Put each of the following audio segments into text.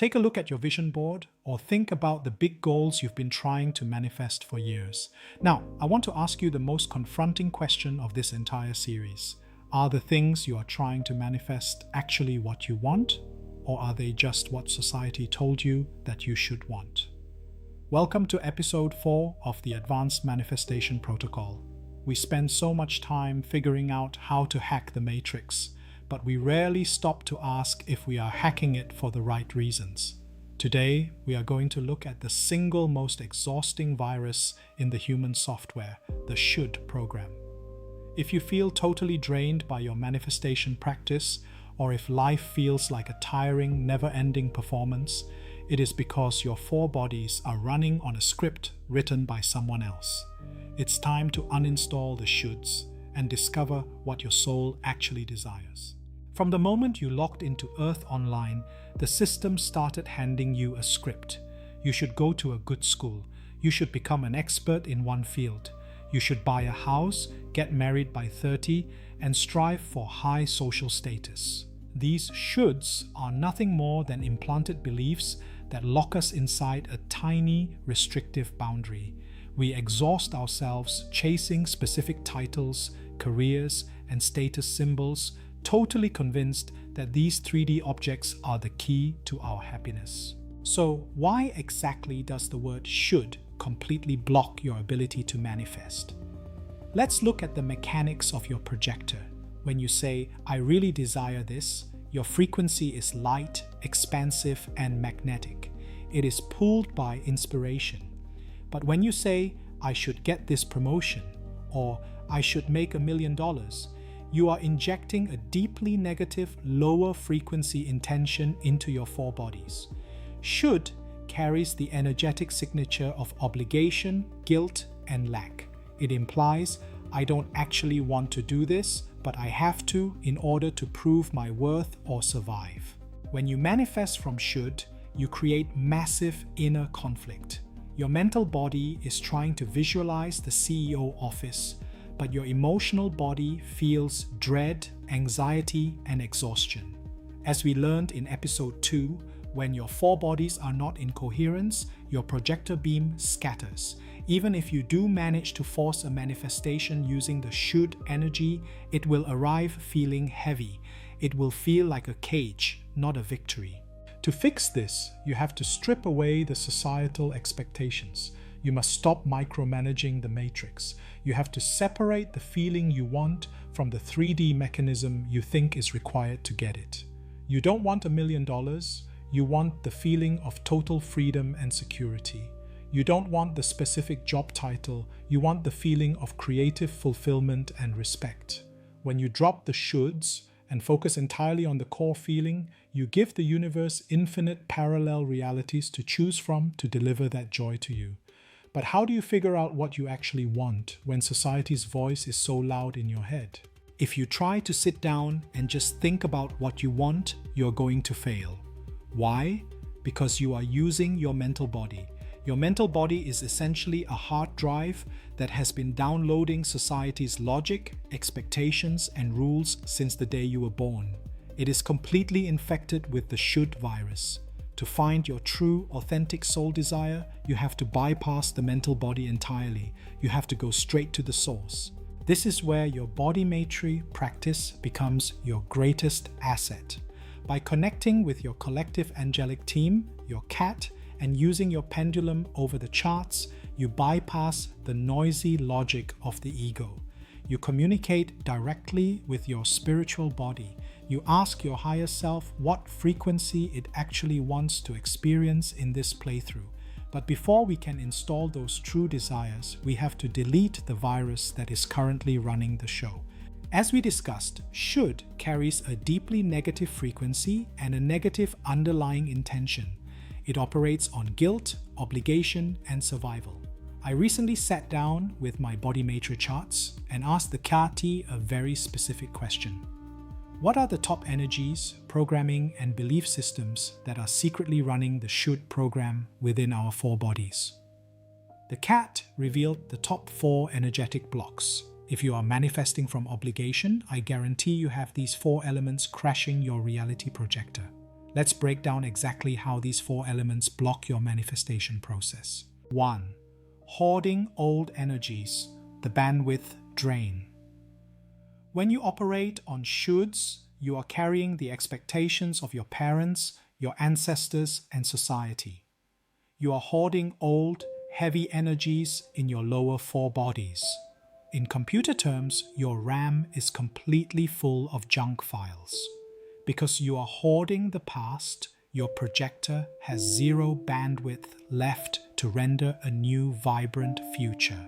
Take a look at your vision board or think about the big goals you've been trying to manifest for years. Now, I want to ask you the most confronting question of this entire series. Are the things you are trying to manifest actually what you want, or are they just what society told you that you should want? Welcome to episode 4 of the Advanced Manifestation Protocol. We spend so much time figuring out how to hack the matrix, but we rarely stop to ask if we are hacking it for the right reasons. Today, we are going to look at the single most exhausting virus in the human software, the should program. If you feel totally drained by your manifestation practice, or if life feels like a tiring, never-ending performance, it is because your 4 bodies are running on a script written by someone else. It's time to uninstall the shoulds and discover what your soul actually desires. From the moment you logged into Earth Online, the system started handing you a script. You should go to a good school. You should become an expert in one field. You should buy a house, get married by 30, and strive for high social status. These shoulds are nothing more than implanted beliefs that lock us inside a tiny, restrictive boundary. We exhaust ourselves chasing specific titles, careers, and status symbols, totally convinced that these 3D objects are the key to our happiness. So, why exactly does the word should completely block your ability to manifest? Let's look at the mechanics of your projector. When you say, "I really desire this," your frequency is light, expansive, and magnetic. It is pulled by inspiration. But when you say, "I should get this promotion," or "I should make $1 million," you are injecting a deeply negative, lower frequency intention into your 4 bodies. Should carries the energetic signature of obligation, guilt, and lack. It implies, "I don't actually want to do this, but I have to in order to prove my worth or survive." When you manifest from should, you create massive inner conflict. Your mental body is trying to visualize the CEO office, but your emotional body feels dread, anxiety, and exhaustion. As we learned in episode 2, when your 4 bodies are not in coherence, your projector beam scatters. Even if you do manage to force a manifestation using the should energy, it will arrive feeling heavy. It will feel like a cage, not a victory. To fix this, you have to strip away the societal expectations. You must stop micromanaging the matrix. You have to separate the feeling you want from the 3D mechanism you think is required to get it. You don't want $1 million. You want the feeling of total freedom and security. You don't want the specific job title. You want the feeling of creative fulfillment and respect. When you drop the shoulds and focus entirely on the core feeling, you give the universe infinite parallel realities to choose from to deliver that joy to you. But how do you figure out what you actually want when society's voice is so loud in your head? If you try to sit down and just think about what you want, you're going to fail. Why? Because you are using your mental body. Your mental body is essentially a hard drive that has been downloading society's logic, expectations, and rules since the day you were born. It is completely infected with the should virus. To find your true, authentic soul desire, you have to bypass the mental body entirely. You have to go straight to the source. This is where your BodyMaitre practice becomes your greatest asset. By connecting with your Collective Angelic Team, your cat, and using your pendulum over the charts, you bypass the noisy logic of the ego. You communicate directly with your spiritual body. You ask your higher self what frequency it actually wants to experience in this playthrough. But before we can install those true desires, we have to delete the virus that is currently running the show. As we discussed, should carries a deeply negative frequency and a negative underlying intention. It operates on guilt, obligation, and survival. I recently sat down with my BodyMaitre charts and asked the Kati a very specific question. What are the top energies, programming, and belief systems that are secretly running the should program within our 4 bodies? The cat revealed the top 4 energetic blocks. If you are manifesting from obligation, I guarantee you have these 4 elements crashing your reality projector. Let's break down exactly how these 4 elements block your manifestation process. 1. Hoarding old energies, the bandwidth drain. When you operate on shoulds, you are carrying the expectations of your parents, your ancestors, and society. You are hoarding old, heavy energies in your lower 4 bodies. In computer terms, your RAM is completely full of junk files. Because you are hoarding the past, your projector has 0 bandwidth left to render a new, vibrant future.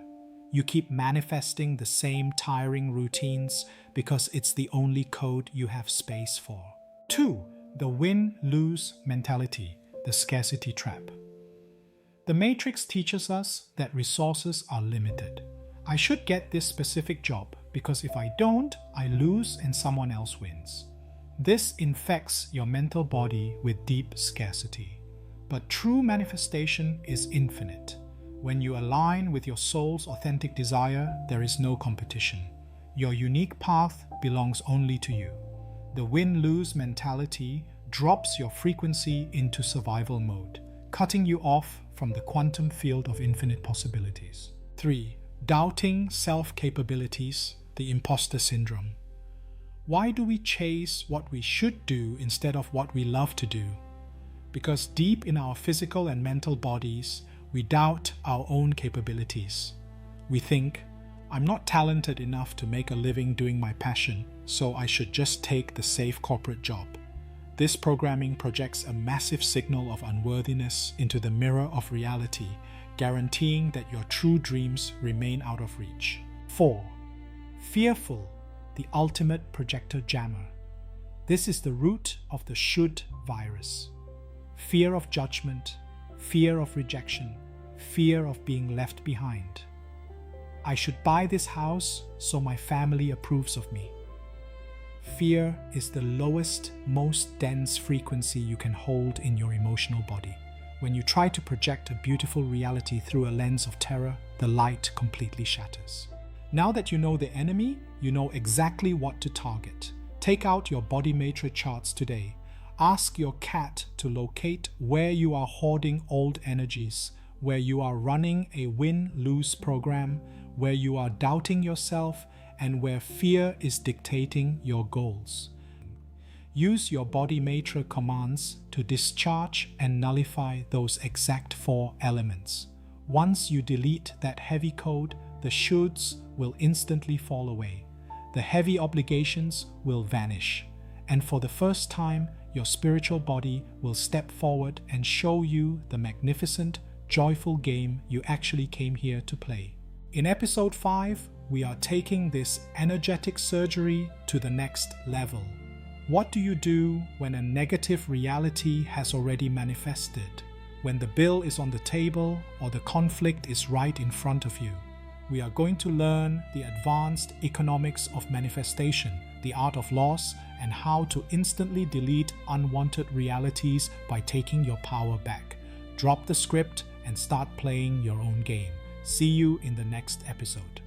You keep manifesting the same tiring routines because it's the only code you have space for. 2. The win-lose mentality, the scarcity trap. The Matrix teaches us that resources are limited. I should get this specific job because if I don't, I lose and someone else wins. This infects your mental body with deep scarcity. But true manifestation is infinite. When you align with your soul's authentic desire, there is no competition. Your unique path belongs only to you. The win-lose mentality drops your frequency into survival mode, cutting you off from the quantum field of infinite possibilities. 3. Doubting self-capabilities, the imposter syndrome. Why do we chase what we should do instead of what we love to do? Because deep in our physical and mental bodies, we doubt our own capabilities. We think, I'm not talented enough to make a living doing my passion, so I should just take the safe corporate job. This programming projects a massive signal of unworthiness into the mirror of reality, guaranteeing that your true dreams remain out of reach. 4. Fearful, the ultimate projector jammer. This is the root of the should virus. Fear of judgment, fear of rejection, fear of being left behind. I should buy this house so my family approves of me. Fear is the lowest, most dense frequency you can hold in your emotional body. When you try to project a beautiful reality through a lens of terror, the light completely shatters. Now that you know the enemy, you know exactly what to target. Take out your BodyMaitre charts today. Ask your cat to locate where you are hoarding old energies, where you are running a win-lose program, where you are doubting yourself, and where fear is dictating your goals. Use your BodyMaitre commands to discharge and nullify those exact 4 elements. Once you delete that heavy code, the shoulds will instantly fall away. The heavy obligations will vanish. And for the first time, your spiritual body will step forward and show you the magnificent, joyful game you actually came here to play. In episode 5, we are taking this energetic surgery to the next level. What do you do when a negative reality has already manifested? When the bill is on the table or the conflict is right in front of you? We are going to learn the advanced economics of manifestation, the art of loss, and how to instantly delete unwanted realities by taking your power back. Drop the script and start playing your own game. See you in the next episode.